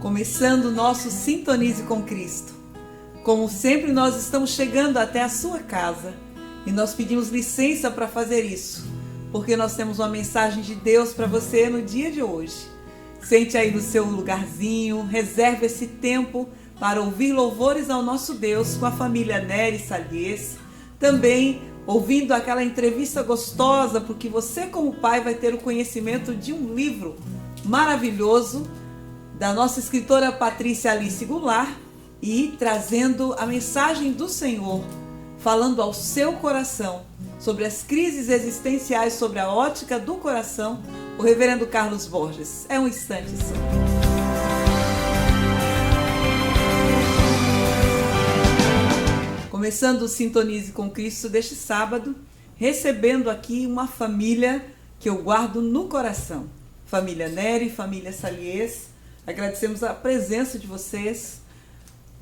começando o nosso Sintonize com Cristo. Como sempre, nós estamos chegando até a sua casa e nós pedimos licença para fazer isso, porque nós temos uma mensagem de Deus para você no dia de hoje. Sente aí no seu lugarzinho, reserve esse tempo para ouvir louvores ao nosso Deus com a família Nery Salies, também ouvindo aquela entrevista gostosa, porque você como pai vai ter o conhecimento de um livro maravilhoso da nossa escritora Patrícia Alice Goulart e trazendo a mensagem do Senhor, falando ao seu coração sobre as crises existenciais, sobre a ótica do coração, o reverendo Carlos Borges. É um instante só. Começando o Sintonize com Cristo deste sábado, recebendo aqui uma família que eu guardo no coração. Família Nery, família Salies, agradecemos a presença de vocês.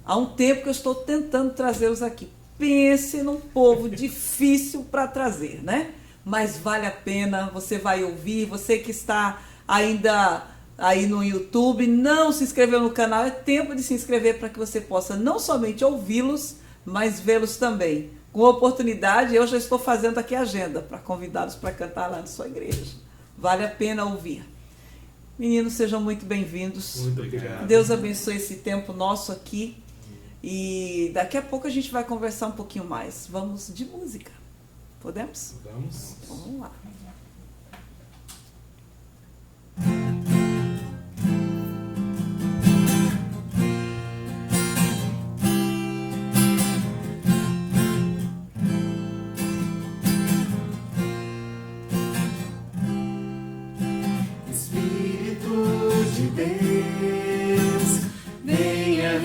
Há um tempo que eu estou tentando trazê-los aqui. Pense num povo difícil para trazer, né? Mas vale a pena, você vai ouvir. Você que está ainda aí no YouTube, não se inscreveu no canal, é tempo de se inscrever para que você possa não somente ouvi-los, mas vê-los também. Com oportunidade, eu já estou fazendo aqui a agenda para convidá-los para cantar lá na sua igreja. Vale a pena ouvir. Meninos, sejam muito bem-vindos. Muito obrigado. Deus abençoe esse tempo nosso aqui. E daqui a pouco a gente vai conversar um pouquinho mais. Vamos de música. Podemos? Vamos. Então, vamos lá.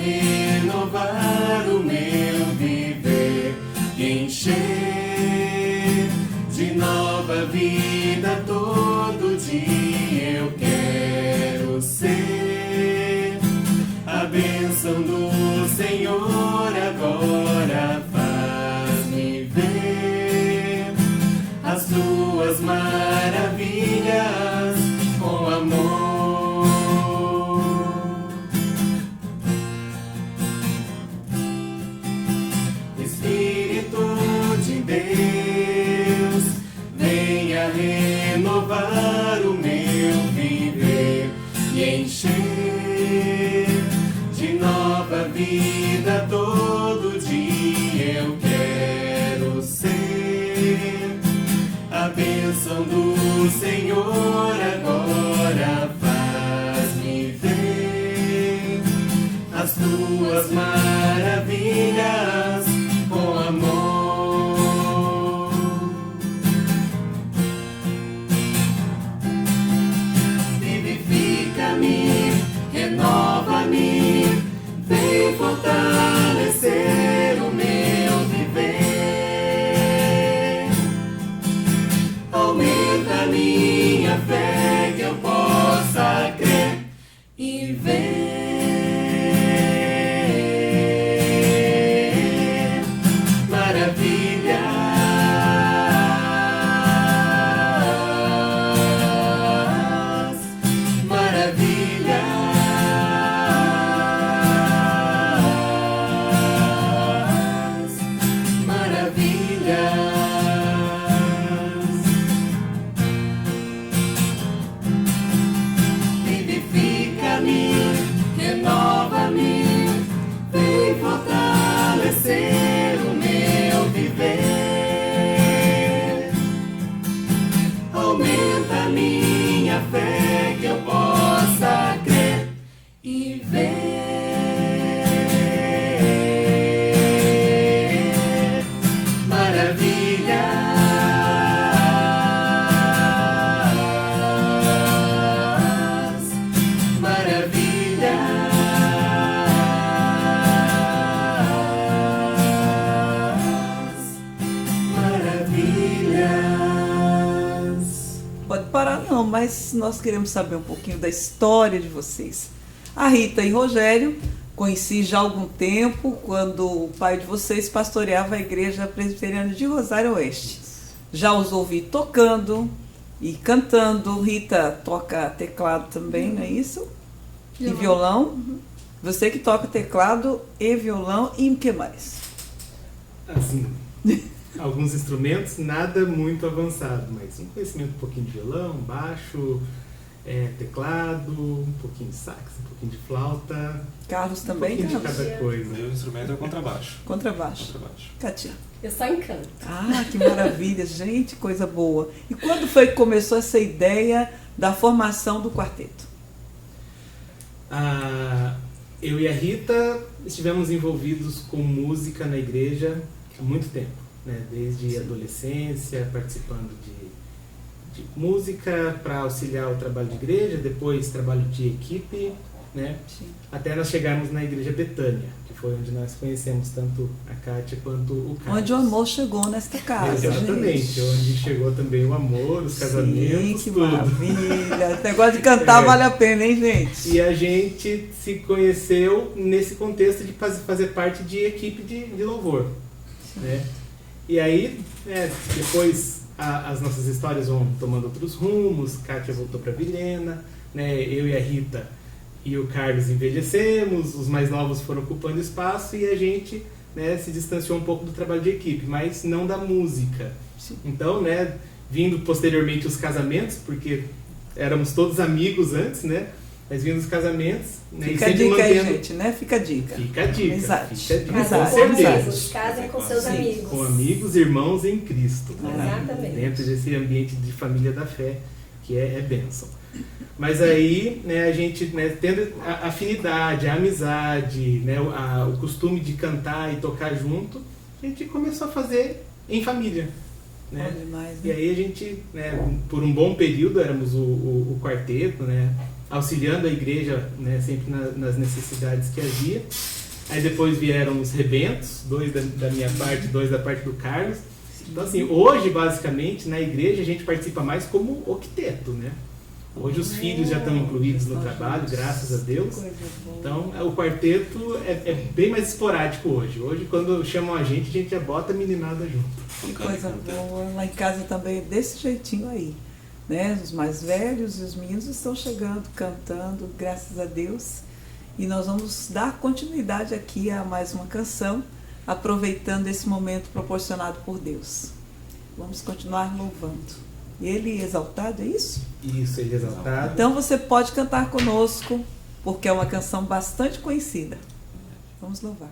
Renovar o meu viver, encher de nova vida todo dia. Eu quero ser a bênção do Senhor. Agora faz-me ver as tuas maravilhas com amor. Deus, venha renovar o meu viver e encher de nova vida todo dia. Eu quero ser a bênção do Senhor. Agora faz-me ver as tuas maravilhas com amor. Renova-me, vem fortalecer o meu viver. Aumenta a minha fé que eu possa crer e ver maravilhas, maravilhas. Fortalecer o meu viver, aumenta a minha fé que eu possa crer e ver maravilhas, maravilhas. Pode parar não, mas nós queremos saber um pouquinho da história de vocês. A Rita e Rogério conheci já há algum tempo, quando o pai de vocês pastoreava a igreja presbiteriana de Rosário Oeste. Já os ouvi tocando e cantando. Rita toca teclado também, não é isso? E violão? Você que toca teclado e violão e o que mais? Assim, alguns instrumentos, nada muito avançado, mas um conhecimento um pouquinho de violão, baixo, teclado, um pouquinho de sax, um pouquinho de flauta. Carlos também, um pouquinho Carlos? de cada coisa. Meu instrumento é o contrabaixo. Contrabaixo. Katia. Eu só encanto. Ah, que maravilha, gente, coisa boa. E quando foi que começou essa ideia da formação do quarteto? Eu e a Rita estivemos envolvidos com música na igreja há muito tempo, né? Desde a adolescência, participando de música para auxiliar o trabalho de igreja, depois trabalho de equipe, né? Até nós chegarmos na igreja Betânia, que foi onde nós conhecemos tanto a Kátia quanto o Carlos. Onde o amor chegou nesta casa. Exatamente, gente. onde chegou também o amor, os casamentos, que tudo. Maravilha. Esse negócio de cantar vale a pena, hein, gente? E a gente se conheceu nesse contexto de fazer parte de equipe de louvor, né? E aí, depois as nossas histórias vão tomando outros rumos. Kátia voltou para Vilhena, né? Eu e a Rita e o Carlos envelhecemos, os mais novos foram ocupando espaço e a gente, né, se distanciou um pouco do trabalho de equipe, mas não da música. Sim. Então, né, vindo posteriormente os casamentos, porque éramos todos amigos antes, né? Mas vindo os casamentos, né? Fica a dica aí, gente, né? Fica a dica. Fica a dica. Exato. Fica a dica, Exato. com Com certeza. amigos, casem com seus Sim. amigos. Com amigos, irmãos em Cristo. Exatamente. Dentro desse ambiente de família da fé, que é bênção. Mas aí, né, a gente, né, tendo a afinidade, a amizade, né, o costume de cantar e tocar junto, a gente começou a fazer em família. Né? Bom demais, né? E aí a gente, né, por um bom período, éramos o quarteto, né, auxiliando a igreja, né, sempre nas necessidades que havia. Aí depois vieram os rebentos, 2 da minha parte, 2 da parte do Carlos. Então, assim, hoje, basicamente, na igreja a gente participa mais como octeto, né? Hoje os filhos já estão incluídos no trabalho, graças a Deus. Então, o quarteto é bem mais esporádico hoje. Hoje, quando chamam a gente já bota a meninada junto. Que coisa boa. Lá em casa também é desse jeitinho aí. Né? Os mais velhos e os meninos estão chegando, cantando, graças a Deus. E nós vamos dar continuidade aqui a mais uma canção, aproveitando esse momento proporcionado por Deus. Vamos continuar louvando. Ele exaltado, é isso? Isso, ele exaltado. Então você pode cantar conosco, porque é uma canção bastante conhecida. Vamos louvar.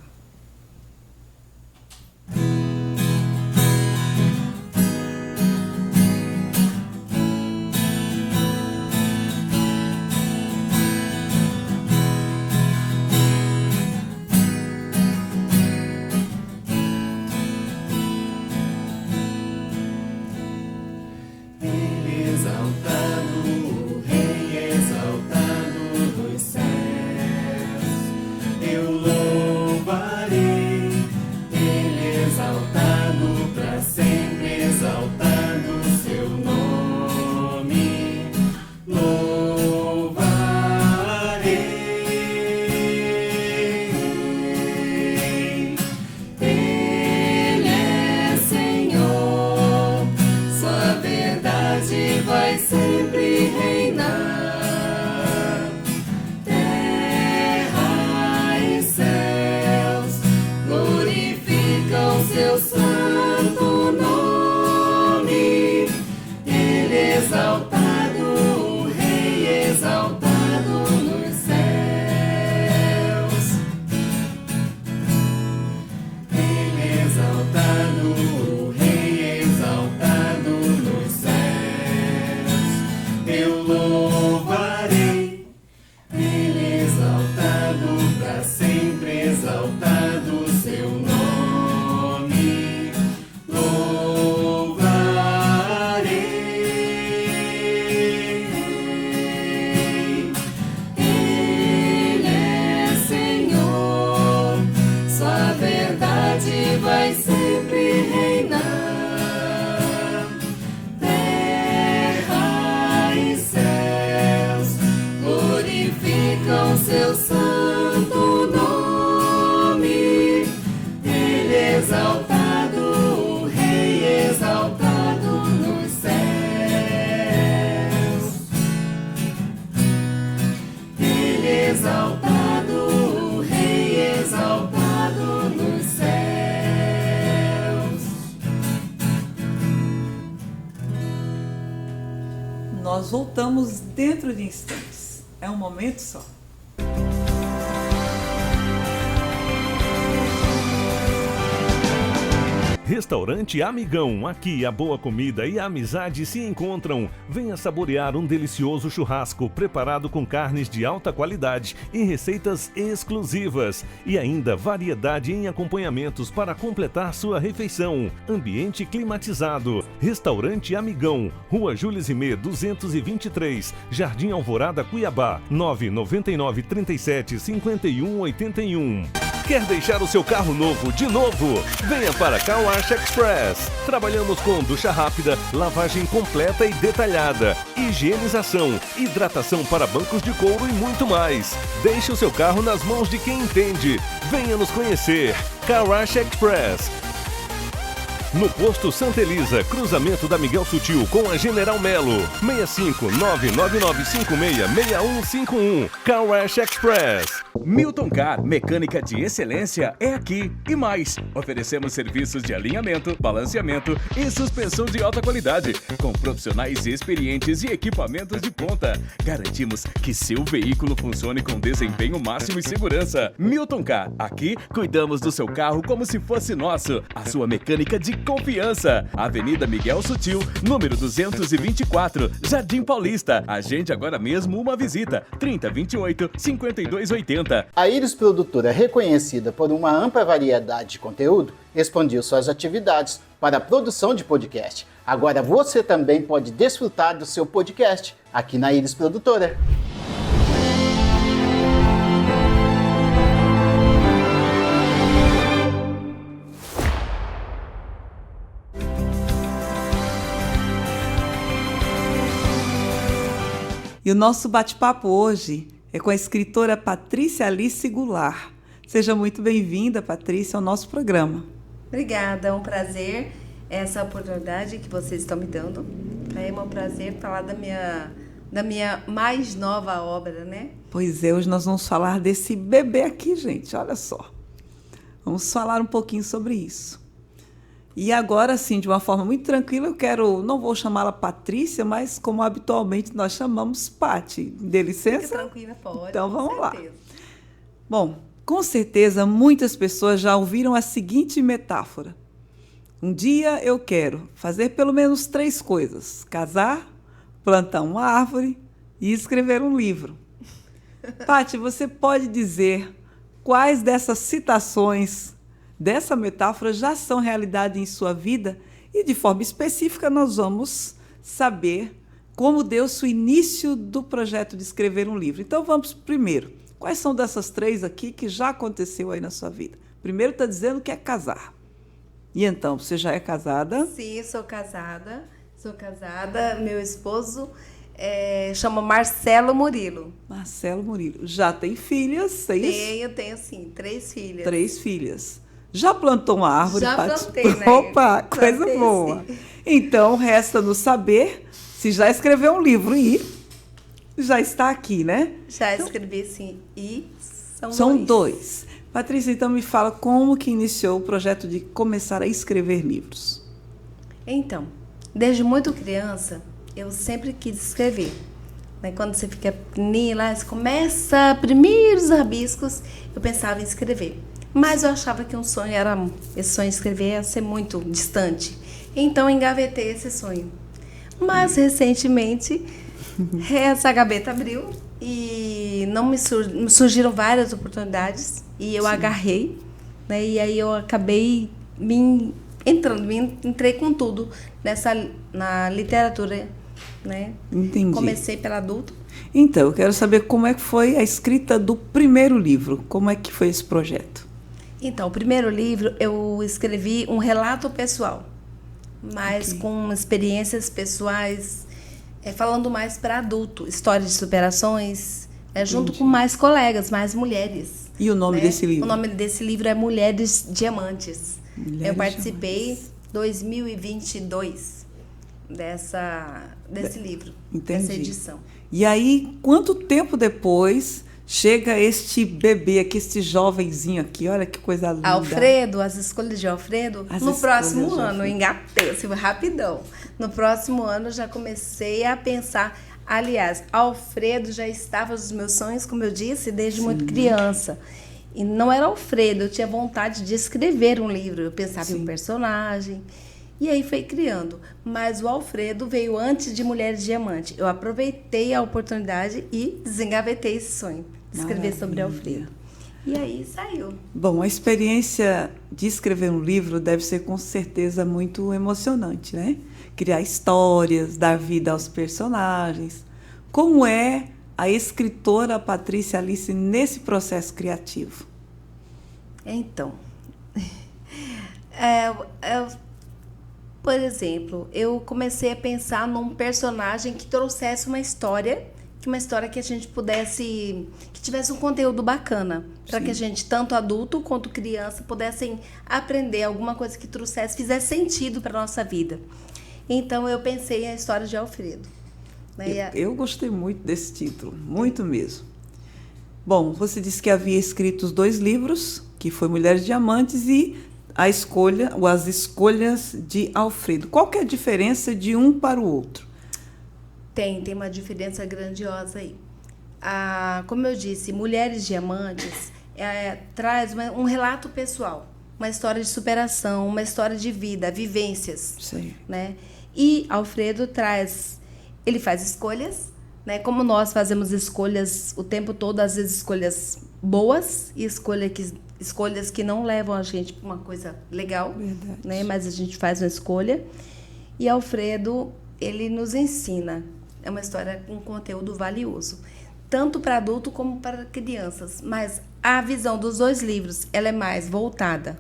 Vai sempre reinar, terra e céus glorificam seu santo nome. nós voltamos dentro de instantes. É um momento só. Restaurante Amigão, aqui a boa comida e a amizade se encontram. Venha saborear um delicioso churrasco preparado com carnes de alta qualidade e receitas exclusivas. E ainda variedade em acompanhamentos para completar sua refeição. Ambiente climatizado. Restaurante Amigão, Rua Júlio Zimê 223, Jardim Alvorada, Cuiabá, 999 37 51 81. Quer deixar o seu carro novo de novo? Venha para Car Wash Express. Trabalhamos com ducha rápida, lavagem completa e detalhada, higienização, hidratação para bancos de couro e muito mais. Deixe o seu carro nas mãos de quem entende. Venha nos conhecer. Car Wash Express. No posto Santa Elisa, cruzamento da Miguel Sutil com a General Melo. 65-99956-6151. Car Wash Express. Milton Car, mecânica de excelência é aqui e mais. Oferecemos serviços de alinhamento, balanceamento e suspensão de alta qualidade, com profissionais experientes e equipamentos de ponta. Garantimos que seu veículo funcione com desempenho máximo e segurança. Milton Car, aqui cuidamos do seu carro como se fosse nosso. A sua mecânica de confiança. Avenida Miguel Sutil, número 224, Jardim Paulista. Agende agora mesmo uma visita. 3028-5280. A Íris Produtora, reconhecida por uma ampla variedade de conteúdo, expandiu suas atividades para a produção de podcast. Agora você também pode desfrutar do seu podcast aqui na Íris Produtora. E o nosso bate-papo hoje é com a escritora Patrícia Alice Goulart. Seja muito bem-vinda, Patrícia, ao nosso programa. Obrigada, é um prazer essa oportunidade que vocês estão me dando. É um prazer falar da minha mais nova obra, né? Pois é, hoje nós vamos falar desse bebê aqui, gente, olha só. Vamos falar um pouquinho sobre isso. E agora, assim, de uma forma muito tranquila, não vou chamá-la Patrícia, mas como habitualmente nós chamamos, Pati. Dê licença? Fica tranquila, pode. Então vamos lá. Certeza. Bom, com certeza muitas pessoas já ouviram a seguinte metáfora. Um dia eu quero fazer pelo menos 3 coisas: casar, plantar uma árvore e escrever um livro. Pati, você pode dizer quais dessas citações dessa metáfora já são realidade em sua vida? E, de forma específica, nós vamos saber como deu-se o início do projeto de escrever um livro. Então, vamos primeiro. Quais são dessas 3 aqui que já aconteceu aí na sua vida? Primeiro está dizendo que é casar. E então, você já é casada? Sim, sou casada. Meu esposo chama Marcelo Murilo. Marcelo Murilo. Já tem filhas, é isso? Tenho sim, 3 filhas. 3 filhas. Já plantou uma árvore? Já Pati? plantei, né? Opa, coisa Plantei, boa. sim. Então, resta-nos saber se já escreveu um livro e já está aqui, né? Já escrevi, sim. E são 2. Patrícia, então me fala como que iniciou o projeto de começar a escrever livros. Então, desde muito criança, eu sempre quis escrever. Né? Quando você fica pequenininha lá, você começa primeiros rabiscos, eu pensava em escrever. Mas eu achava que esse sonho de escrever ia ser muito distante. Então, engavetei esse sonho. Mas, recentemente, essa gaveta abriu e me surgiram várias oportunidades e eu agarrei, né? E aí eu acabei entrei com tudo na literatura, né? Entendi. Comecei pela adulto. Então, eu quero saber como é que foi a escrita do primeiro livro. Como é que foi esse projeto? Então, o primeiro livro eu escrevi um relato pessoal, mas com experiências pessoais, falando mais para adulto, histórias de superações, junto com mais colegas, mais mulheres. E o nome desse livro? O nome desse livro é Mulheres Diamantes. Eu participei em 2022 desse livro, dessa edição. E aí, quanto tempo depois chega este bebê aqui, este jovenzinho aqui? Olha que coisa linda. Alfredo, as escolhas de Alfredo. No próximo ano, engatei, assim, rapidão. No próximo ano, já comecei a pensar Aliás, Alfredo já estava nos meus sonhos, como eu disse, desde muito criança. E não era Alfredo, eu tinha vontade de escrever um livro. Eu pensava em um personagem. E aí foi criando. Mas o Alfredo veio antes de Mulheres Diamante. Eu aproveitei a oportunidade e desengavetei esse sonho de escrever sobre Alfredo. E aí saiu. Bom, a experiência de escrever um livro deve ser com certeza muito emocionante, né? Criar histórias, dar vida aos personagens. Como é a escritora Patrícia Alice nesse processo criativo? Então, por exemplo, eu comecei a pensar num personagem que trouxesse uma história que a gente pudesse, que tivesse um conteúdo bacana, para que a gente, tanto adulto quanto criança, pudessem aprender alguma coisa que trouxesse, fizesse sentido para a nossa vida. Então, eu pensei em a história de Alfredo. Né? Eu gostei muito desse título, muito mesmo. Bom, você disse que havia escrito os 2 livros, que foi Mulheres Diamantes e as escolhas de Alfredo. Qual que é a diferença de um para o outro? Tem uma diferença grandiosa aí. Como eu disse, Mulheres Diamantes traz um relato pessoal, uma história de superação, uma história de vida, vivências. Sim. Né? E Alfredo ele faz escolhas, né? Como nós fazemos escolhas o tempo todo, às vezes escolhas boas e escolhas que não levam a gente para uma coisa legal, né? Mas a gente faz uma escolha. E Alfredo, ele nos ensina. É uma história com conteúdo valioso, tanto para adulto como para crianças. Mas a visão dos 2 livros, ela é mais voltada,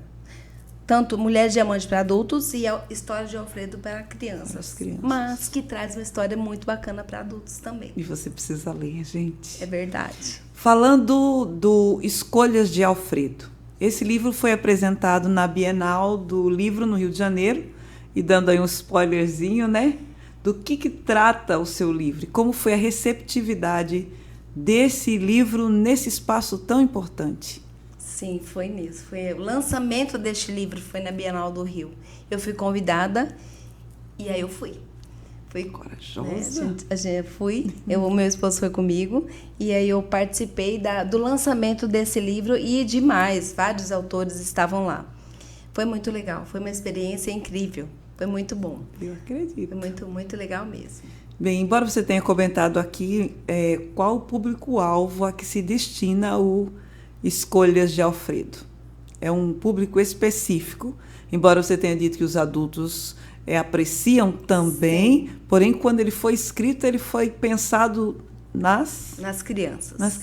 tanto Mulheres Diamante para adultos e a história de Alfredo para crianças. Mas que traz uma história muito bacana para adultos também. E você precisa ler, gente. É verdade. Falando do Escolhas de Alfredo, esse livro foi apresentado na Bienal do Livro no Rio de Janeiro, e dando aí um spoilerzinho, né? Do que trata o seu livro? Como foi a receptividade desse livro nesse espaço tão importante? Sim, foi mesmo. O lançamento deste livro foi na Bienal do Rio. Eu fui convidada e aí eu fui. Fui corajosa. Né? O meu esposo foi comigo e aí eu participei do lançamento desse livro e demais, vários autores estavam lá. Foi muito legal, foi uma experiência incrível. Foi muito bom. Eu acredito. Foi muito, muito legal mesmo. Bem, embora você tenha comentado aqui qual o público-alvo a que se destina o Escolhas de Alfredo. É um público específico, embora você tenha dito que os adultos apreciam também, porém, quando ele foi escrito, ele foi pensado nas crianças. Nas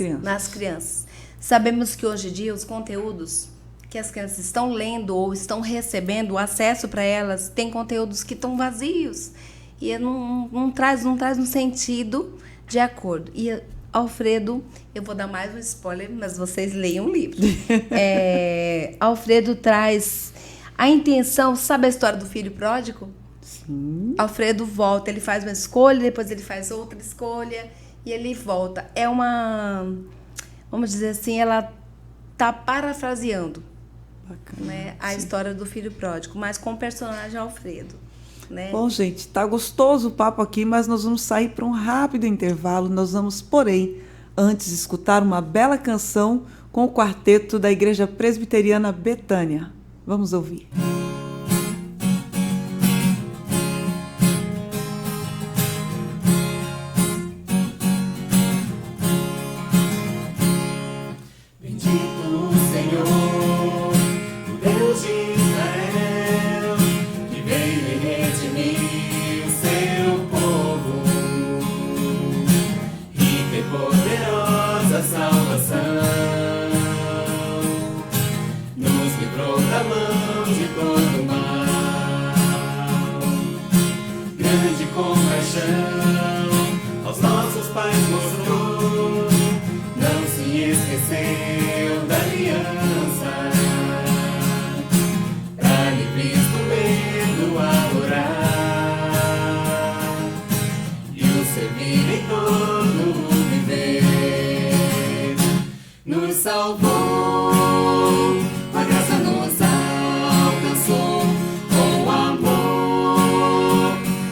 crianças. Sabemos que hoje em dia os conteúdos que as crianças estão lendo ou estão recebendo, o acesso para elas, tem conteúdos que estão vazios e não traz um sentido de acordo. E Alfredo, eu vou dar mais um spoiler, mas vocês leiam o livro. Alfredo traz a intenção, sabe a história do filho pródigo? Sim. Alfredo volta, ele faz uma escolha, depois ele faz outra escolha e ele volta. É vamos dizer assim, ela está parafraseando. Bacana, né, a história do filho pródigo, mas com o personagem Alfredo. Né? Bom, gente, tá gostoso o papo aqui, mas nós vamos sair para um rápido intervalo. Nós vamos, porém, antes escutar uma bela canção com o quarteto da Igreja Presbiteriana Betânia. Vamos ouvir.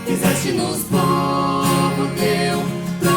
Fizeste-nos povo teu.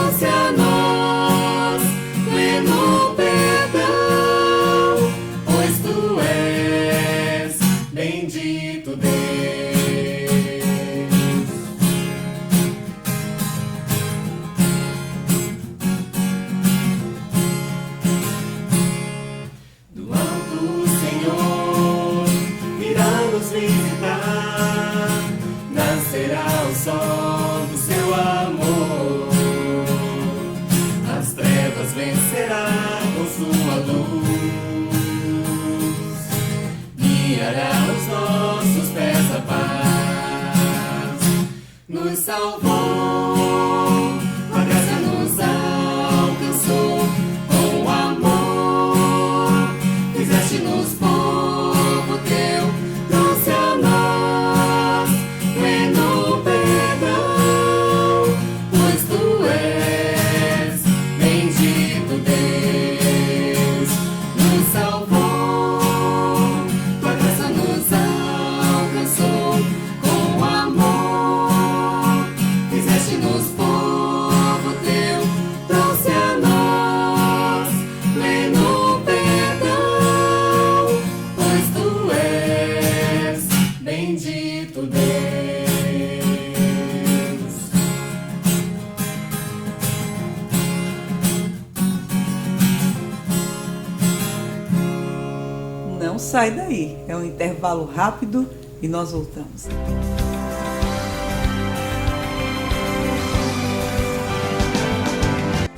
Não sai daí, é um intervalo rápido e nós voltamos.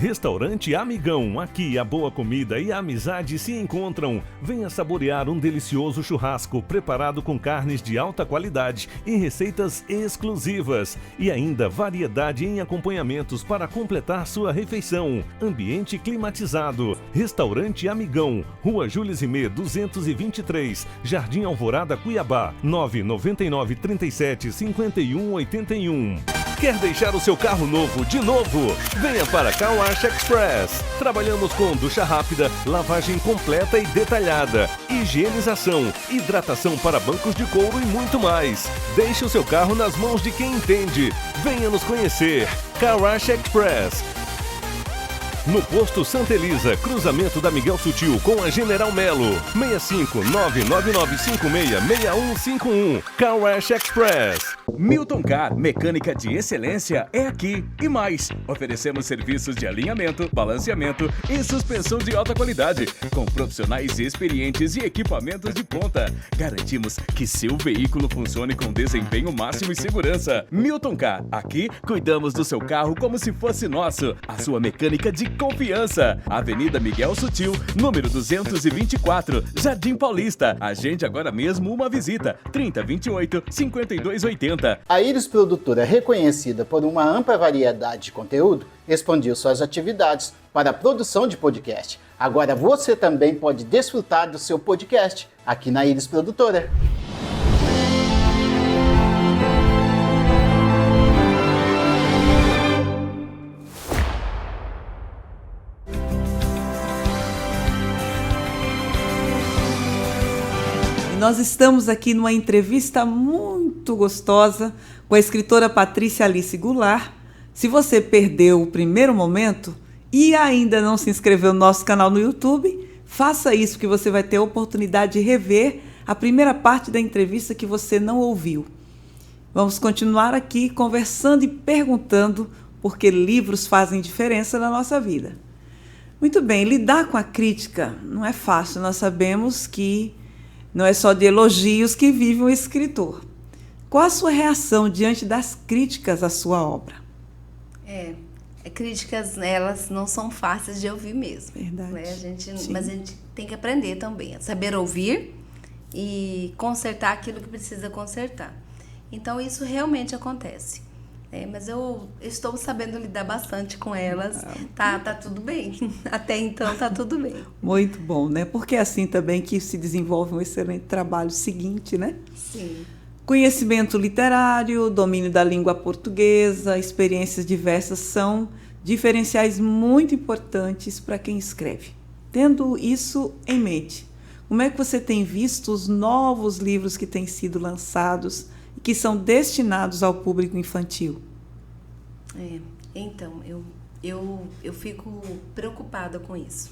Restaurante Amigão, aqui a boa comida e a amizade se encontram. Venha saborear um delicioso churrasco preparado com carnes de alta qualidade e receitas exclusivas. E ainda variedade em acompanhamentos para completar sua refeição. Ambiente climatizado. Restaurante Amigão, Rua Júlio Zimê 223, Jardim Alvorada, Cuiabá, 999 37 51 81. Quer deixar o seu carro novo de novo? Venha para Car Wash Express. Trabalhamos com ducha rápida, lavagem completa e detalhada, higienização, hidratação para bancos de couro e muito mais. Deixe o seu carro nas mãos de quem entende. Venha nos conhecer. Car Wash Express. No posto Santa Elisa, cruzamento da Miguel Sutil com a General Melo. 65 999566151. Car Wash Express. Milton Car, mecânica de excelência é aqui e mais. Oferecemos serviços de alinhamento, balanceamento e suspensão de alta qualidade, com profissionais experientes e equipamentos de ponta. Garantimos que seu veículo funcione com desempenho máximo e segurança. Milton Car, aqui cuidamos do seu carro como se fosse nosso. A sua mecânica de confiança. Avenida Miguel Sutil, número 224, Jardim Paulista. Agende agora mesmo uma visita. 3028-5280. A Íris Produtora, reconhecida por uma ampla variedade de conteúdo, expandiu suas atividades para a produção de podcast. Agora você também pode desfrutar do seu podcast aqui na Íris Produtora. Nós estamos aqui numa entrevista muito gostosa com a escritora Patrícia Alice Goulart. Se você perdeu o primeiro momento e ainda não se inscreveu no nosso canal no YouTube, faça isso, que você vai ter a oportunidade de rever a primeira parte da entrevista que você não ouviu. Vamos continuar aqui conversando e perguntando por que livros fazem diferença na nossa vida. Muito bem, lidar com a crítica não é fácil. Nós sabemos que não é só de elogios que vive um escritor. Qual a sua reação diante das críticas à sua obra? Críticas, elas não são fáceis de ouvir mesmo. Verdade. Né? Mas a gente tem que aprender também a saber ouvir e consertar aquilo que precisa consertar. Então, isso realmente acontece. Mas eu estou sabendo lidar bastante com elas. Tá tudo bem. Até então tá tudo bem. Muito bom, né? Porque é assim também que se desenvolve um excelente trabalho seguinte, né? Sim. Conhecimento literário, domínio da língua portuguesa, experiências diversas são diferenciais muito importantes para quem escreve. Tendo isso em mente, como é que você tem visto os novos livros que têm sido lançados e que são destinados ao público infantil? Então, eu fico preocupada com isso,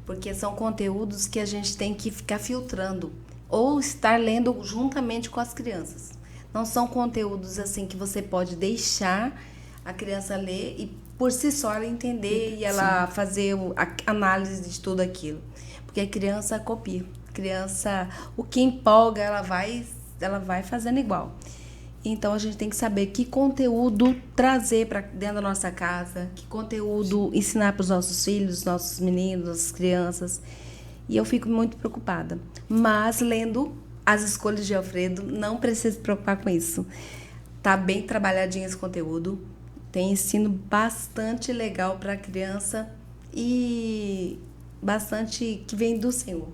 porque são conteúdos que a gente tem que ficar filtrando ou estar lendo juntamente com as crianças. Não são conteúdos assim que você pode deixar a criança ler e por si só ela entender e ela fazer a análise de tudo aquilo, porque a criança copia. O que empolga, ela vai fazendo igual. Então, a gente tem que saber que conteúdo trazer para dentro da nossa casa, que conteúdo ensinar para os nossos filhos, nossos meninos, nossas crianças. E eu fico muito preocupada. Mas, lendo As Escolhas de Alfredo, não precisa se preocupar com isso. Tá bem trabalhadinho esse conteúdo. Tem ensino bastante legal para a criança e bastante que vem do Senhor.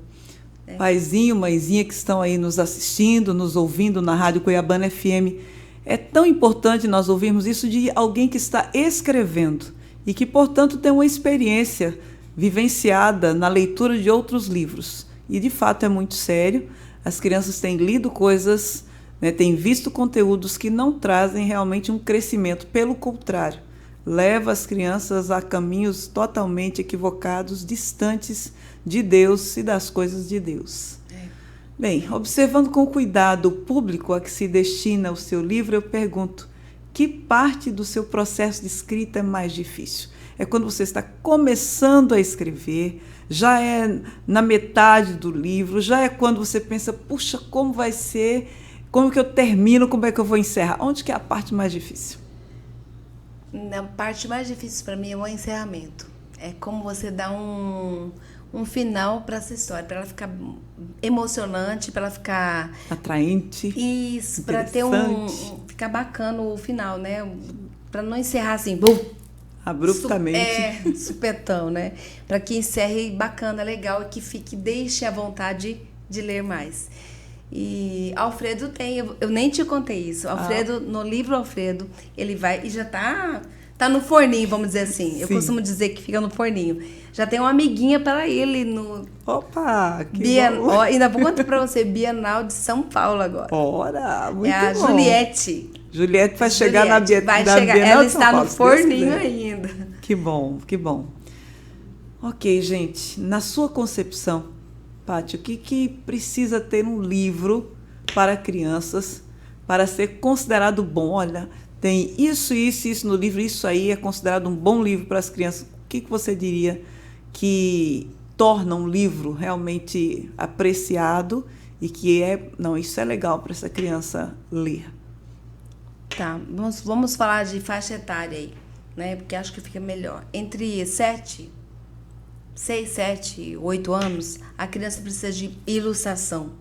Paizinho, mãezinha que estão aí nos assistindo, nos ouvindo na Rádio Cuiabana FM, é tão importante nós ouvirmos isso de alguém que está escrevendo e que, portanto, tem uma experiência vivenciada na leitura de outros livros. E, de fato, é muito sério. As crianças têm lido coisas, têm visto conteúdos que não trazem realmente um crescimento. Pelo contrário, leva as crianças a caminhos totalmente equivocados, distantes de Deus e das coisas de Deus. Bem, observando com cuidado o público a que se destina o seu livro, eu pergunto, que parte do seu processo de escrita é mais difícil? É quando você está começando a escrever, já é na metade do livro, já é quando você pensa, puxa, como vai ser, como que eu termino, como é que eu vou encerrar? Onde que é a parte mais difícil? A parte mais difícil para mim é o encerramento. É como você dá um final para essa história, para ela ficar emocionante, para ela ficar atraente. Isso, para ter ficar bacana o final, né? Para não encerrar assim, bum, abruptamente. Supetão, né? Para que encerre bacana, legal e que deixe a vontade de ler mais. E Alfredo eu nem te contei isso. Alfredo, no livro Alfredo, ele vai e já tá no forninho, vamos dizer assim. Sim. Eu costumo dizer que fica no forninho. Já tem uma amiguinha para ele no... Opa, que bom. Ainda vou contar para você, Bienal de São Paulo agora. Ora, muito bom. É a Juliette. Juliette vai chegar na Bienal de São Paulo. Ela está no forninho ainda. Que bom, que bom. Ok, gente, na sua concepção, Pátia, o que precisa ter um livro para crianças para ser considerado bom? Olha, tem isso no livro, isso aí é considerado um bom livro para as crianças. O que você diria que torna um livro realmente apreciado e que isso é legal para essa criança ler? Tá, vamos falar de faixa etária aí, né? Porque acho que fica melhor. Entre 6, 7, 8 anos, a criança precisa de ilustração.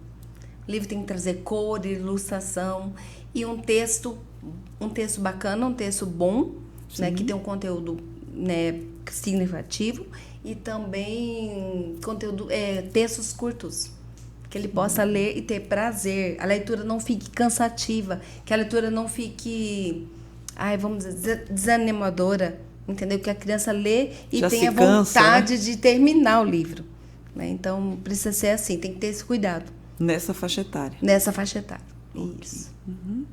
O livro tem que trazer cor, ilustração e um texto bacana, um texto bom, né, que tem um conteúdo, né, significativo e também textos curtos, que ele possa ler e ter prazer. A leitura não fique cansativa, que a leitura não fique, vamos dizer, desanimadora. Entendeu? Que a criança lê e já tenha vontade de terminar o livro. Né? Então, precisa ser assim, tem que ter esse cuidado. Nessa faixa etária. Okay. Isso. Uhum.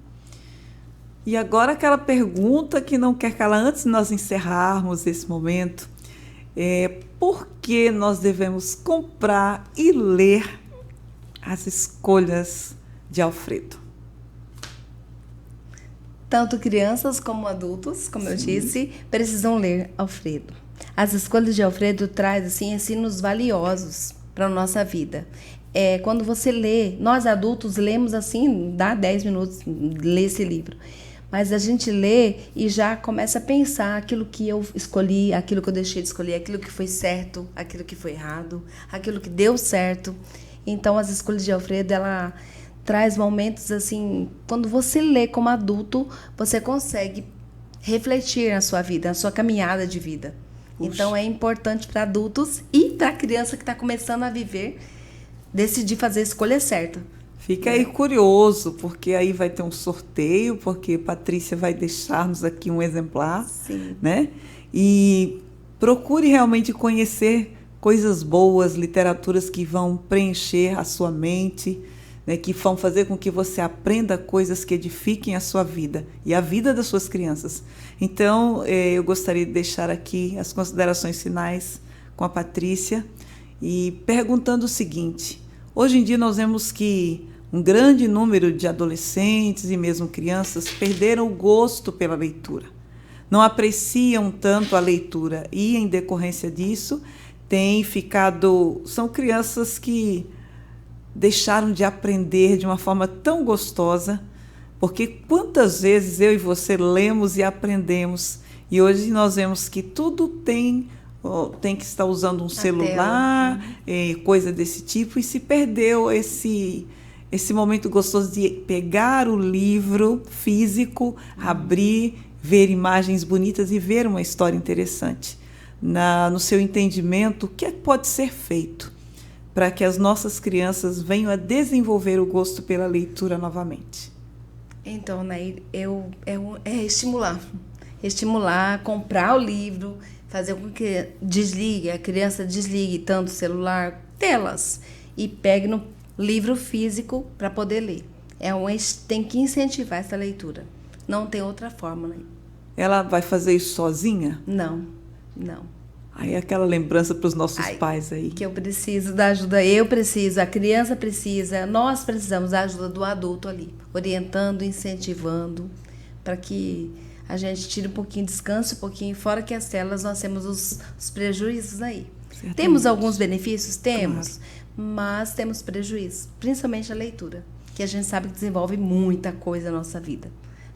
E agora aquela pergunta que não quer calar antes de nós encerrarmos esse momento. Por que nós devemos comprar e ler As Escolhas de Alfredo? Tanto crianças como adultos, como eu disse, precisam ler Alfredo. As Escolhas de Alfredo traz assim, ensinos valiosos para a nossa vida. Quando você lê, nós adultos lemos assim, dá 10 minutos, lê esse livro. Mas a gente lê e já começa a pensar aquilo que eu escolhi, aquilo que eu deixei de escolher, aquilo que foi certo, aquilo que foi errado, aquilo que deu certo. Então, As Escolhas de Alfredo, ela traz momentos assim, quando você lê como adulto, você consegue refletir na sua vida, na sua caminhada de vida. Puxa. Então é importante para adultos e para a criança que está começando a viver, decidir fazer a escolha certa. Fica aí curioso, porque aí vai ter um sorteio, porque Patrícia vai deixar-nos aqui um exemplar. Sim. Né? E procure realmente conhecer coisas boas, literaturas que vão preencher a sua mente, né, que vão fazer com que você aprenda coisas que edifiquem a sua vida e a vida das suas crianças. Então, eu gostaria de deixar aqui as considerações finais com a Patrícia e perguntando o seguinte: hoje em dia nós vemos que um grande número de adolescentes e mesmo crianças perderam o gosto pela leitura. Não apreciam tanto a leitura e, em decorrência disso, são crianças que deixaram de aprender de uma forma tão gostosa, porque quantas vezes eu e você lemos e aprendemos, e hoje nós vemos que tudo tem que estar usando um celular, coisa desse tipo, e se perdeu esse momento gostoso de pegar o livro físico, abrir, ver imagens bonitas e ver uma história interessante. No seu entendimento, o que é que pode ser feito para que as nossas crianças venham a desenvolver o gosto pela leitura novamente? Então, Nair, estimular, comprar o livro, fazer com que a criança desligue tanto o celular, telas, e pegue no livro físico para poder ler. Tem que incentivar essa leitura. Não tem outra forma, Nair. Ela vai fazer isso sozinha? Não. Aí aquela lembrança para os nossos pais aí. Que eu preciso da ajuda, a criança precisa, nós precisamos da ajuda do adulto ali, orientando, incentivando, para que a gente tire um pouquinho de descanso, um pouquinho fora que as telas nós temos os prejuízos aí. Certamente. Temos alguns benefícios? Temos, mas temos prejuízo, principalmente a leitura, que a gente sabe que desenvolve muita coisa na nossa vida,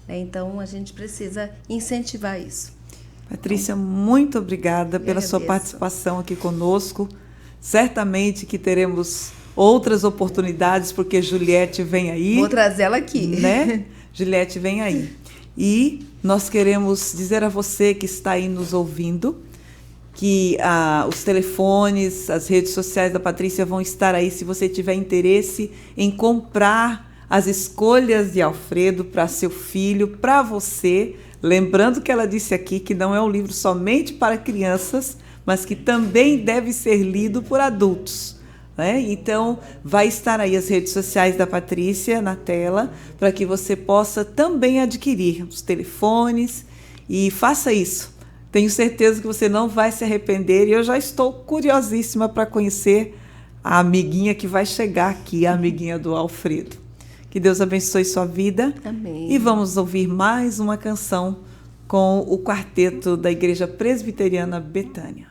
né? Então, a gente precisa incentivar isso. Patrícia, muito obrigada pela sua agradeço. participação aqui conosco. Certamente que teremos outras oportunidades, porque Juliette vem aí. Vou trazer ela aqui. Né? Juliette vem aí. E nós queremos dizer a você que está aí nos ouvindo que os telefones, as redes sociais da Patrícia vão estar aí se você tiver interesse em comprar as escolhas de Alfredo para seu filho, para você. Lembrando que ela disse aqui que não é um livro somente para crianças, mas que também deve ser lido por adultos, né? Então, vai estar aí as redes sociais da Patrícia na tela, para que você possa também adquirir os telefones e faça isso. Tenho certeza que você não vai se arrepender e eu já estou curiosíssima para conhecer a amiguinha que vai chegar aqui, a amiguinha do Alfredo. Que Deus abençoe sua vida. Amém. E vamos ouvir mais uma canção com o quarteto da Igreja Presbiteriana Betânia.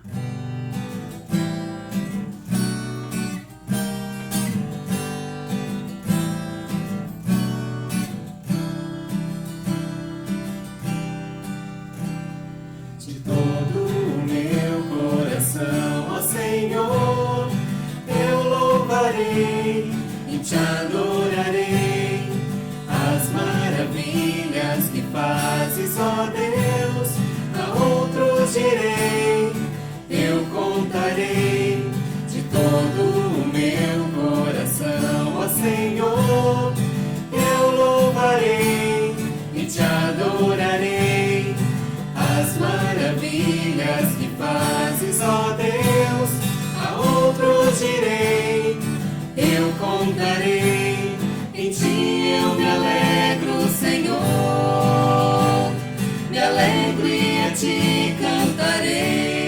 De todo o meu coração, ó Senhor, eu louvarei e te adorarei. As maravilhas que fazes, ó Deus, a outros direi, eu contarei. De todo o meu coração, ó Senhor, eu louvarei e te adorarei. As maravilhas que fazes, ó Deus, a outros direi, eu contarei. Em ti eu me alegro, Senhor, me alegro e a ti cantarei.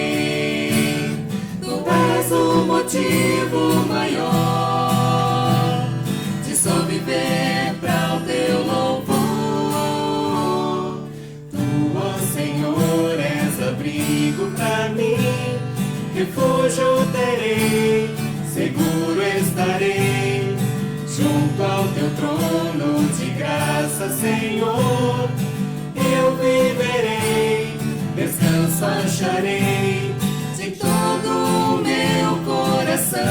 Tu és o motivo maior de só viver para o teu louvor. Senhor, és abrigo pra mim, refúgio terei, seguro estarei, junto ao teu trono de graça, Senhor, eu viverei, descanso acharei, de todo o meu coração,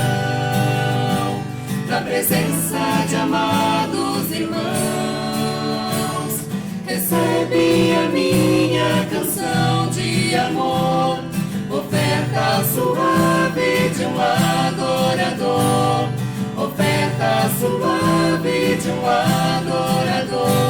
na presença de amados irmãos. Recebe a minha canção de amor, oferta suave de um adorador, oferta suave de um adorador.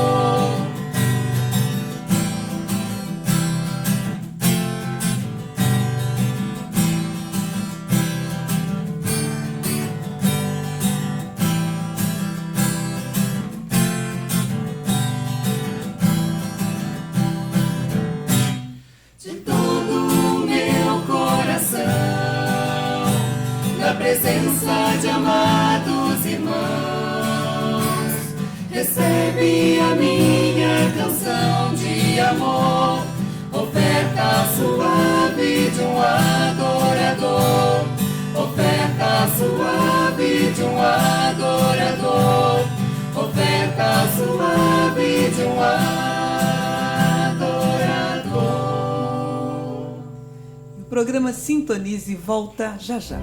Presença de amados irmãos, recebe a minha canção de amor, oferta suave de um adorador, oferta suave de um adorador, oferta suave de um adorador. O programa Sintonize volta já já.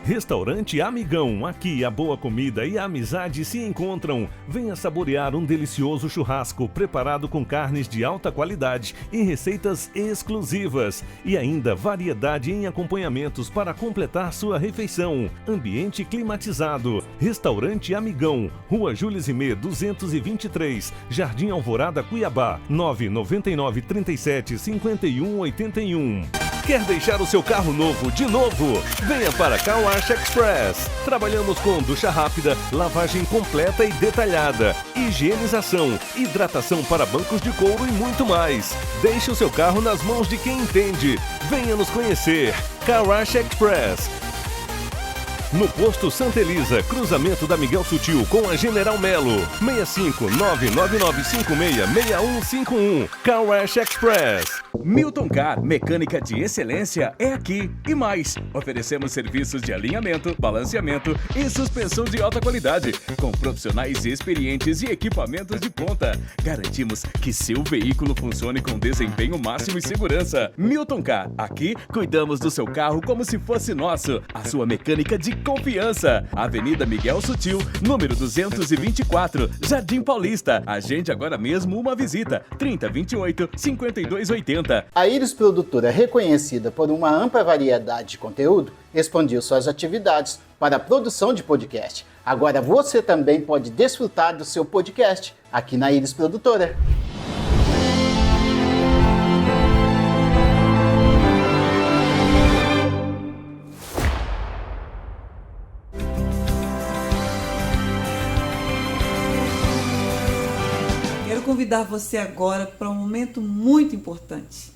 Restaurante Amigão, aqui a boa comida e a amizade se encontram. Venha saborear um delicioso churrasco preparado com carnes de alta qualidade e receitas exclusivas. E ainda variedade em acompanhamentos para completar sua refeição. Ambiente climatizado. Restaurante Amigão, Rua Júlio Zimê 223, Jardim Alvorada, Cuiabá, 999 37 51 81. Quer deixar o seu carro novo de novo? Venha para Car Wash Express. Trabalhamos com ducha rápida, lavagem completa e detalhada, higienização, hidratação para bancos de couro e muito mais. Deixe o seu carro nas mãos de quem entende. Venha nos conhecer. Car Wash Express. no posto Santa Elisa, cruzamento da Miguel Sutil com a General Melo. 65 Car Wash Express. Milton Car, mecânica de excelência é aqui e mais. Oferecemos serviços de alinhamento, balanceamento e suspensão de alta qualidade, com profissionais experientes e equipamentos de ponta. Garantimos que seu veículo funcione com desempenho máximo e segurança. Milton Car, aqui cuidamos do seu carro como se fosse nosso. A sua mecânica de confiança. Avenida Miguel Sutil, número 224, Jardim Paulista. Agende agora mesmo uma visita. 3028-5280. A Íris Produtora, reconhecida por uma ampla variedade de conteúdo, expandiu suas atividades para a produção de podcast. Agora você também pode desfrutar do seu podcast aqui na Íris Produtora. Quero convidar você agora para um momento muito importante.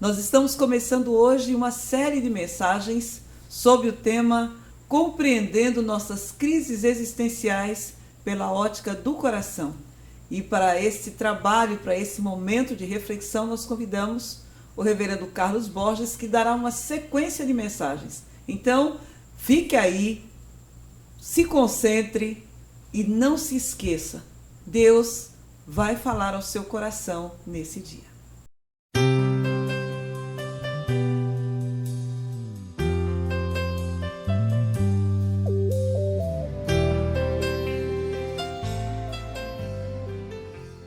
Nós estamos começando hoje uma série de mensagens sobre o tema Compreendendo Nossas Crises Existenciais pela Ótica do Coração. E para esse trabalho, para esse momento de reflexão, nós convidamos o reverendo Carlos Borges, que dará uma sequência de mensagens. Então, fique aí, se concentre e não se esqueça, Deus vai falar ao seu coração nesse dia.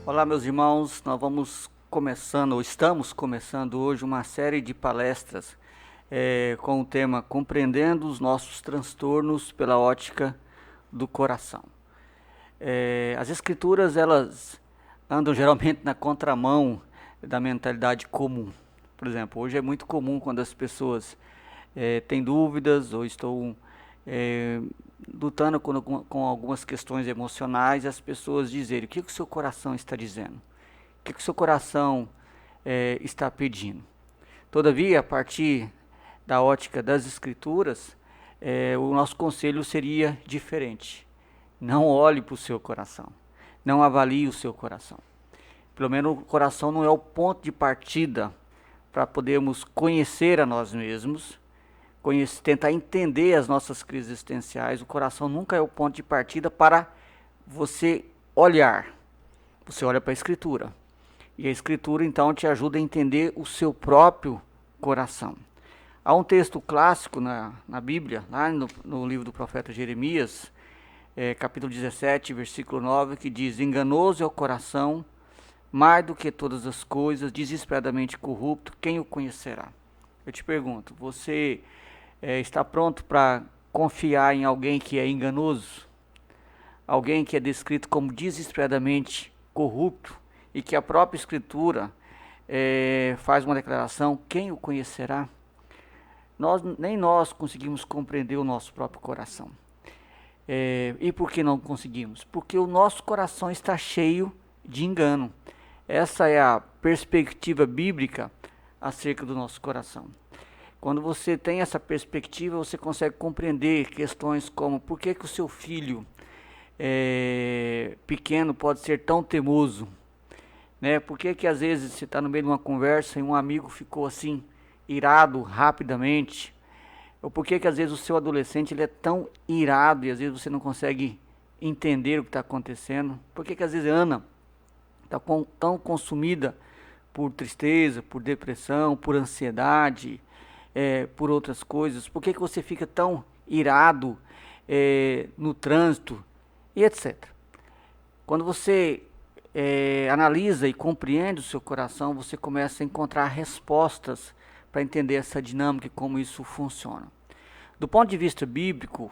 Olá, meus irmãos, estamos começando hoje uma série de palestras com o tema Compreendendo os Nossos Transtornos pela Ótica do Coração. As escrituras, elas andam geralmente na contramão da mentalidade comum. Por exemplo, hoje é muito comum quando as pessoas têm dúvidas ou estão lutando com algumas questões emocionais, as pessoas dizerem: o que o seu coração está dizendo? O que o seu coração está pedindo? Todavia, a partir da ótica das escrituras, o nosso conselho seria diferente. Não olhe para o seu coração. Não avalie o seu coração. Pelo menos o coração não é o ponto de partida para podermos conhecer a nós mesmos, tentar entender as nossas crises existenciais. O coração nunca é o ponto de partida para você olhar. Você olha para a Escritura. E a Escritura, então, te ajuda a entender o seu próprio coração. Há um texto clássico na Bíblia, lá no livro do profeta Jeremias, capítulo 17, versículo 9, que diz: enganoso é o coração, mais do que todas as coisas, desesperadamente corrupto, quem o conhecerá? Eu te pergunto, você está pronto para confiar em alguém que é enganoso? Alguém que é descrito como desesperadamente corrupto e que a própria Escritura faz uma declaração: quem o conhecerá? Nem nós conseguimos compreender o nosso próprio coração. E por que não conseguimos? Porque o nosso coração está cheio de engano. Essa é a perspectiva bíblica acerca do nosso coração. Quando você tem essa perspectiva, você consegue compreender questões como: por que o seu filho pequeno pode ser tão teimoso? Por que às vezes você está no meio de uma conversa e um amigo ficou assim, irado rapidamente? Ou por que às vezes o seu adolescente ele é tão irado e às vezes você não consegue entender o que está acontecendo? Por que às vezes Ana está tão consumida por tristeza, por depressão, por ansiedade, por outras coisas? Por que você fica tão irado no trânsito e etc. Quando você analisa e compreende o seu coração, você começa a encontrar respostas para entender essa dinâmica e como isso funciona. Do ponto de vista bíblico,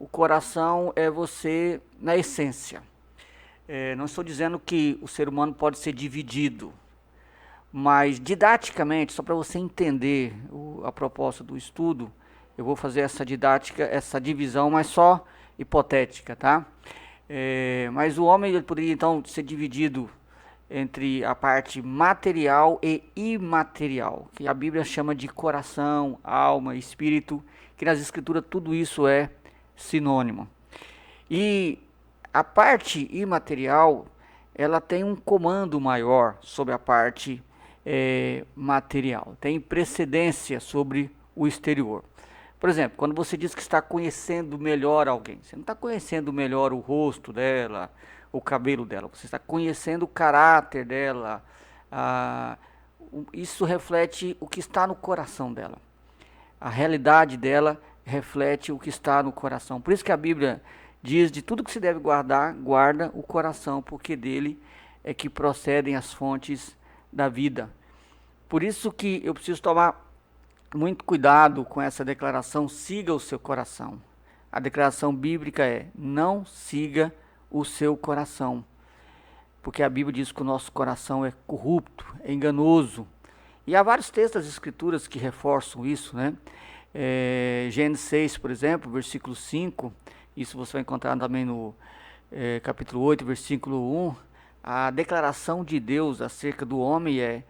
o coração é você na essência. Não estou dizendo que o ser humano pode ser dividido, mas didaticamente, só para você entender a proposta do estudo, eu vou fazer essa didática, essa divisão, mas só hipotética, tá? Mas o homem ele poderia então ser dividido entre a parte material e imaterial, que a Bíblia chama de coração, alma, espírito, que nas escrituras tudo isso é sinônimo. E a parte imaterial, ela tem um comando maior sobre a parte material, tem precedência sobre o exterior. Por exemplo, quando você diz que está conhecendo melhor alguém, você não está conhecendo melhor o rosto dela, o cabelo dela, você está conhecendo o caráter dela. Isso reflete o que está no coração dela. A realidade dela reflete o que está no coração. Por isso que a Bíblia diz: de tudo que se deve guardar, guarda o coração, porque dele é que procedem as fontes da vida. Por isso que eu preciso tomar muito cuidado com essa declaração: siga o seu coração. A declaração bíblica é: não siga o seu coração. Porque a Bíblia diz que o nosso coração é corrupto, é enganoso. E há vários textos das Escrituras que reforçam isso, né? Gênesis 6, por exemplo, versículo 5, isso você vai encontrar também no capítulo 8, versículo 1. A declaração de Deus acerca do homem é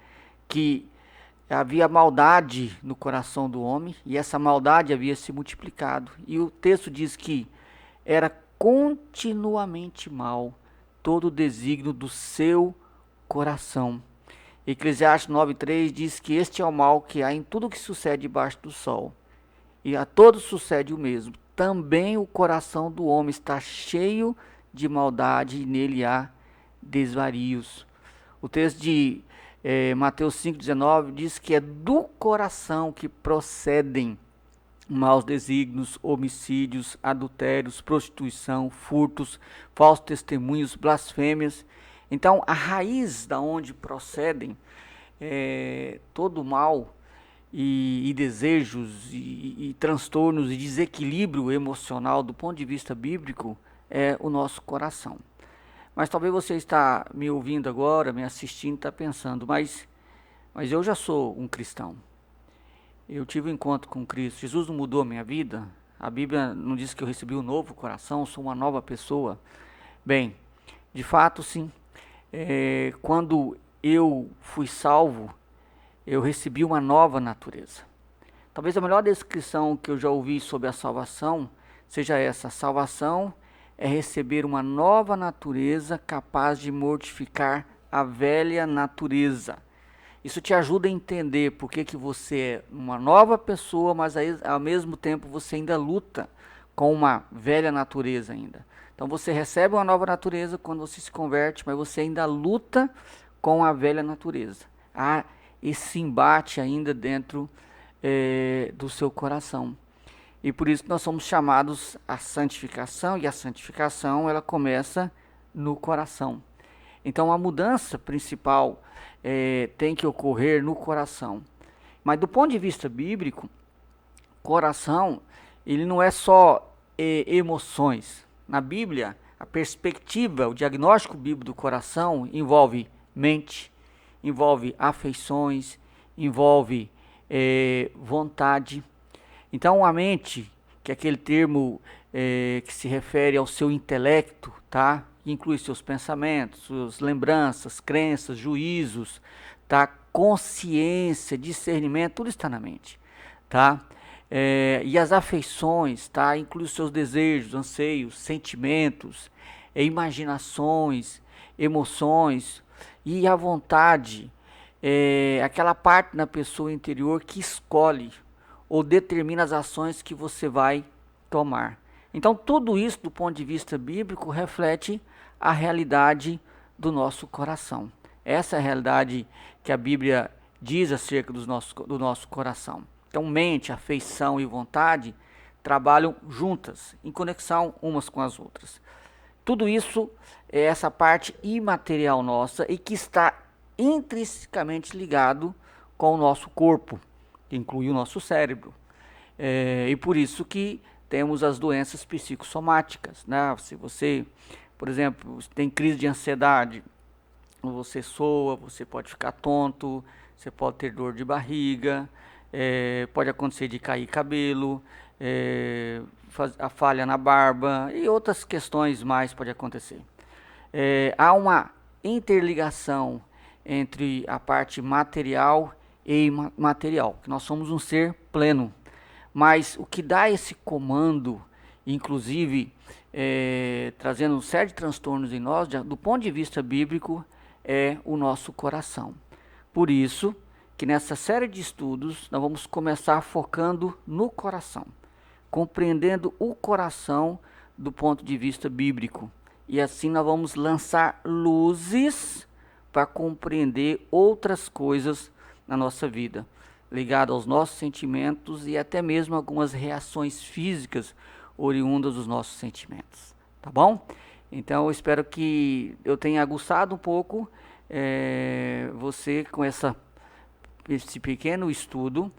que havia maldade no coração do homem, e essa maldade havia se multiplicado. E o texto diz que era continuamente mal todo o desígnio do seu coração. Eclesiastes 9:3 diz que este é o mal que há em tudo que sucede debaixo do sol, e a todos sucede o mesmo. Também o coração do homem está cheio de maldade, e nele há desvarios. O texto de Mateus 5,19 diz que é do coração que procedem maus desígnios, homicídios, adultérios, prostituição, furtos, falsos testemunhos, blasfêmias. Então, a raiz da onde procedem todo mal e desejos e transtornos e desequilíbrio emocional do ponto de vista bíblico é o nosso coração. Mas talvez você está me ouvindo agora, me assistindo, está pensando, mas eu já sou um cristão. Eu tive um encontro com Cristo. Jesus não mudou a minha vida? A Bíblia não diz que eu recebi um novo coração, sou uma nova pessoa? Bem, de fato sim. Quando eu fui salvo, eu recebi uma nova natureza. Talvez a melhor descrição que eu já ouvi sobre a salvação seja essa: a salvação é receber uma nova natureza capaz de mortificar a velha natureza. Isso te ajuda a entender por que você é uma nova pessoa, mas aí, ao mesmo tempo você ainda luta com uma velha natureza ainda. Então você recebe uma nova natureza quando você se converte, mas você ainda luta com a velha natureza. Há esse embate ainda dentro do seu coração. E por isso nós somos chamados à santificação, e a santificação ela começa no coração. Então a mudança principal tem que ocorrer no coração. Mas do ponto de vista bíblico, coração, ele não é só emoções. Na Bíblia, a perspectiva, o diagnóstico bíblico do coração envolve mente, envolve afeições, envolve vontade. Então a mente, que é aquele termo que se refere ao seu intelecto, tá? Inclui seus pensamentos, suas lembranças, crenças, juízos, tá? Consciência, discernimento, tudo está na mente, tá? E as afeições, tá? Inclui os seus desejos, anseios, sentimentos, imaginações, emoções, e a vontade, aquela parte na pessoa interior que escolhe ou determina as ações que você vai tomar. Então tudo isso do ponto de vista bíblico reflete a realidade do nosso coração. Essa é a realidade que a Bíblia diz acerca do nosso coração. Então mente, afeição e vontade trabalham juntas, em conexão umas com as outras. Tudo isso é essa parte imaterial nossa e que está intrinsecamente ligado com o nosso corpo, que inclui o nosso cérebro. E por isso que temos as doenças psicossomáticas, né? Se você, por exemplo, tem crise de ansiedade, você soa, você pode ficar tonto, você pode ter dor de barriga, pode acontecer de cair cabelo, a falha na barba e outras questões mais podem acontecer. Há uma interligação entre a parte material e imaterial, que nós somos um ser pleno. Mas o que dá esse comando inclusive trazendo um sério de transtornos em nós, do ponto de vista bíblico, é o nosso coração. Por isso que nessa série de estudos nós vamos começar focando no coração, compreendendo o coração do ponto de vista bíblico. E assim nós vamos lançar luzes para compreender outras coisas na nossa vida, ligado aos nossos sentimentos e até mesmo algumas reações físicas oriundas dos nossos sentimentos, tá bom? Então eu espero que eu tenha aguçado um pouco você com esse pequeno estudo,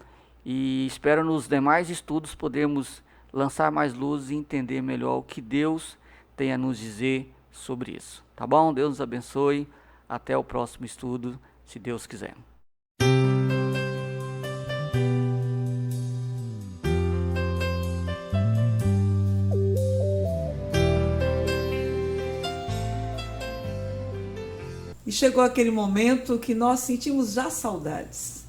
e espero nos demais estudos podermos lançar mais luz e entender melhor o que Deus tem a nos dizer sobre isso, tá bom? Deus nos abençoe, até o próximo estudo, se Deus quiser. E chegou aquele momento que nós sentimos já saudades.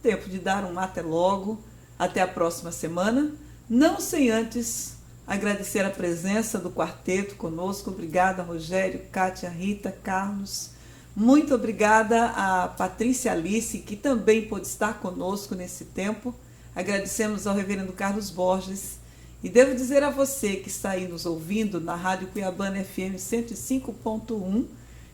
Tempo de dar um até logo, até a próxima semana, não sem antes agradecer a presença do quarteto conosco. Obrigada, Rogério, Kátia, Rita, Carlos. Muito obrigada a Patrícia Alice, que também pôde estar conosco nesse tempo. Agradecemos ao reverendo Carlos Borges. E devo dizer a você que está aí nos ouvindo na Rádio Cuiabana FM 105.1,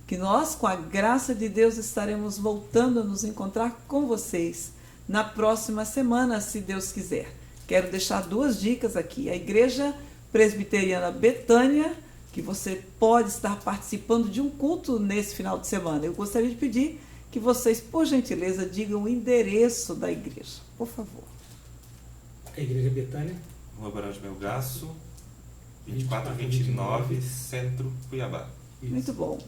que nós, com a graça de Deus, estaremos voltando a nos encontrar com vocês na próxima semana, se Deus quiser. Quero deixar 2 dicas aqui. A Igreja Presbiteriana Betânia, que você pode estar participando de um culto nesse final de semana. Eu gostaria de pedir que vocês, por gentileza, digam o endereço da igreja, por favor. A Igreja Betânia, Rua Barão de Melgaço, 2429, Centro, Cuiabá. Isso. Muito bom.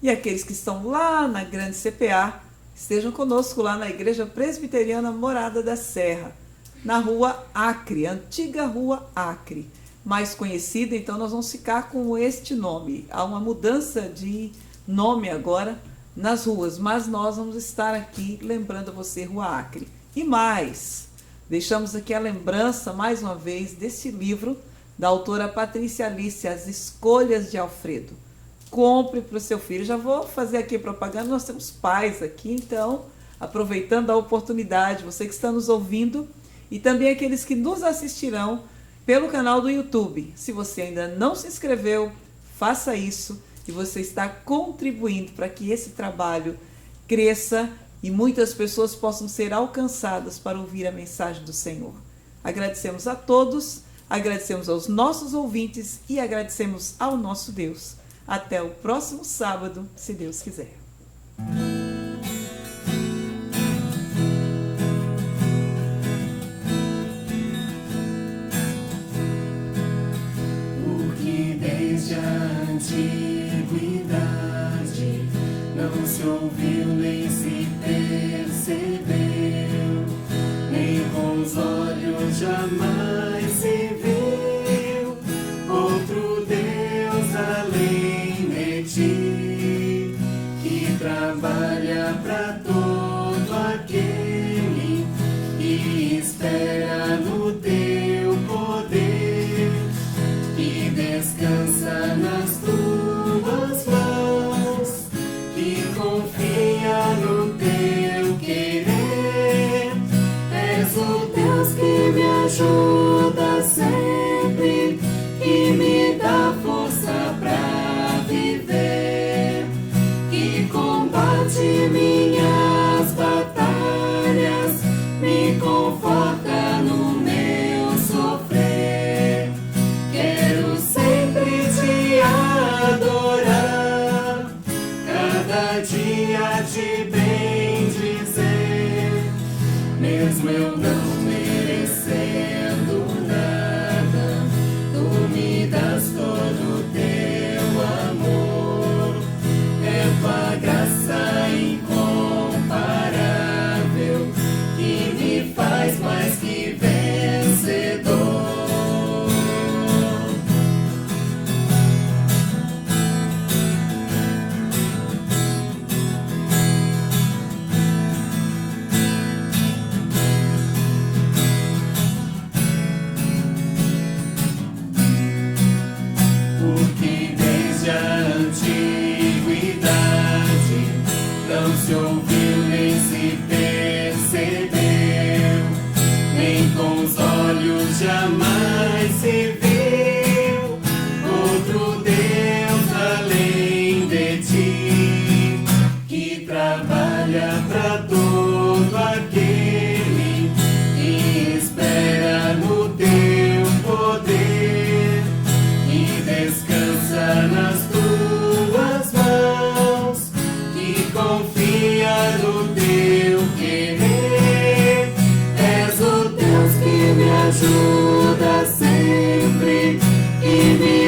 E aqueles que estão lá na Grande CPA, estejam conosco lá na Igreja Presbiteriana Morada da Serra, na Rua Acre, antiga Rua Acre, mais conhecida, então nós vamos ficar com este nome. Há uma mudança de nome agora nas ruas, mas nós vamos estar aqui lembrando a você, Rua Acre. E mais, deixamos aqui a lembrança, mais uma vez, desse livro da autora Patrícia Alice, As Escolhas de Alfredo. Compre para o seu filho. Já vou fazer aqui propaganda, nós temos pais aqui, então, aproveitando a oportunidade, você que está nos ouvindo, e também aqueles que nos assistirão pelo canal do YouTube. Se você ainda não se inscreveu, faça isso, e você está contribuindo para que esse trabalho cresça e muitas pessoas possam ser alcançadas para ouvir a mensagem do Senhor. Agradecemos a todos, agradecemos aos nossos ouvintes e agradecemos ao nosso Deus. Até o próximo sábado, se Deus quiser. Porque desde a antiguidade não se ouviu nem se percebeu, nem com os olhos jamais se viu outro Deus além de ti, que trabalha para todo aquele que espera no teu poder, que descansa nas tuas mãos, que confia no teu querer. És o Deus que me ajuda sempre, que me dá força pra viver, que combate minhas batalhas, me conforta no meu sofrer. Quero sempre te adorar, cada dia te bendizer, mesmo eu não merecendo. jamais se viu outro Deus além de ti, que trabalha para todo aquele que espera no teu poder e descansa nas tuas mãos, que confia no teu querer. És o Deus que me ajuda sempre e me